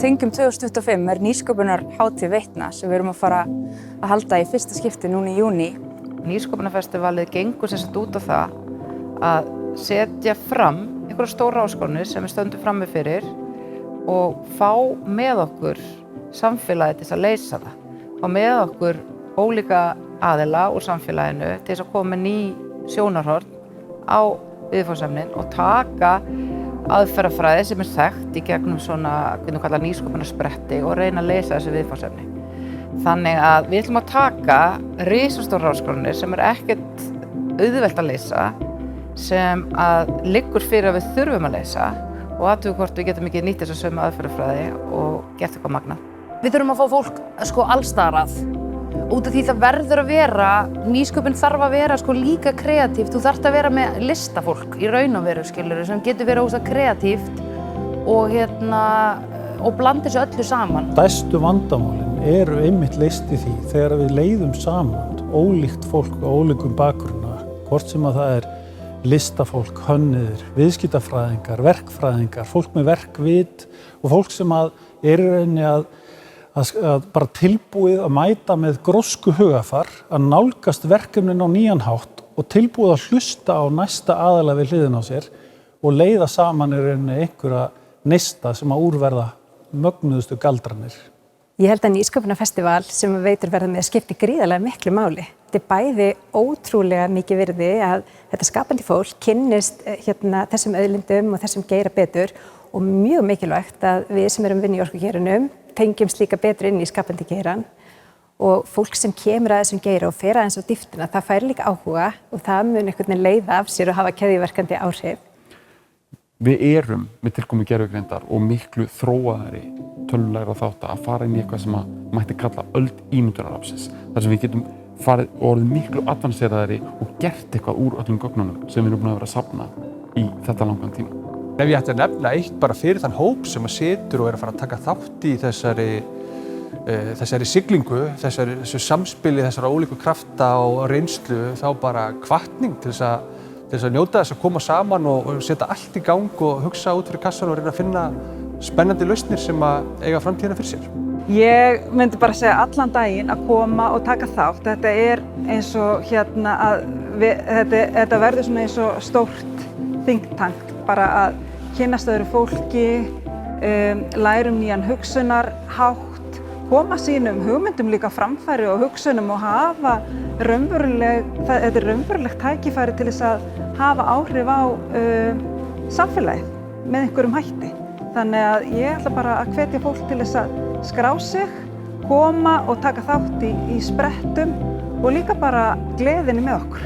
tengjum 2025 nýsköpunarhátíð Veitna sem við erum að fara að halda í fyrsta skipti núna í júní. Nýsköpunarfestivalið gengur sem sagt út á það að setja fram einhverja stóra áskorunir sem við stöndum frammi fyrir og fá með okkur samfélagið til þess að leysa það. Fá með okkur ólíka aðila úr samfélaginu til þess að koma með ný sjónarhorn á viðfangsefnin og taka aðferðafræði sem þekkt í gegnum svona, hvernig við kalla nýsköpunarspretti og reyna að leysa þessi viðfangsefni. Þannig að við ætlum að taka risastórar áskoranir sem ekkert auðvelt að leysa, sem að liggur fyrir að við þurfum að leysa og athuga hvort við getum ekki nýtt þessa sömu aðferðafræði og gert eitthvað magnað. Við þurfum að fá fólk alls staðar að. Út af því það verður að vera, nýsköpun þarf að vera líka kreatíft. Þú þarft að vera með listafólk í raun og veru, skilurðu, sem getur verið ógeðslega kreatíft og blanda þessu öllu saman. Stærstu vandamálin eru einmitt leyst í því þegar við leiðum saman ólíkt fólk og ólíkum bakgrunna, hvort sem að það er listafólk, hönnuðir, viðskiptafræðingar, verkfræðingar, fólk með verkvit og fólk sem að er í rauninni að bara tilbúið að mæta með grósku hugafar, að nálgast verkefnin á nýjan hátt og tilbúið að hlusta á næsta aðila við hliðina á sér og leiða saman í rauninni einhverja neista sem að úrverða mögnuðustu galdranir. Ég held að nýsköpunarfestival sem veitur verða með skipti gríðarlega miklu máli. Þetta bæði ótrúlega mikið virði að þetta skapandi fólk kynnist þessum auðlindum og þessum geira betur og mjög mikilvægt að við sem erum vinna í orkugeiranum tengjumst líka betur inn í skapandi geiran og fólk sem kemur að þessum geira og fer aðeins á dýptina, það fær líka áhuga og það mun einhvern veginn leiða af sér og hafa keðjuverkandi áhrif. Við erum með tilkomu gervigreindar og miklu þróaðari tölvulegra þátta að fara inn í eitthvað sem að mætti kalla öld ímyndunarafsins. Þar sem við getum farið og orðið miklu advanseraðari og gert eitthvað úr öllum gögnunum sem við erum búin að vera að safna í þetta langan tíma. Ef ég ætti að nefna eitt bara fyrir þann hóp sem að situr og er að fara að taka þátt í þessari siglingu, þessu samspili, þessara ólíku krafta og reynslu, þá bara hvatning til þess að njóta þess að koma saman og setja allt í gang og hugsa út fyrir kassan og reyna að finna spennandi lausnir sem að eiga framtíðina fyrir sér. Ég myndi bara segja allan daginn að koma og taka þátt. Þetta er eins og þetta verður svona eins og stórt think tank, bara að kynnast öðru fólki, lærum nýjan hugsunarhátt, koma sínum hugmyndum líka framfæri og hugsunum og hafa þetta er raunverulegt tækifæri til þess að hafa áhrif á samfélagið með einhverjum hætti. Þannig að ég ætla bara að hvetja fólk til þess að skrá sig, koma og taka þátt í sprettum og líka bara gleðinni með okkur.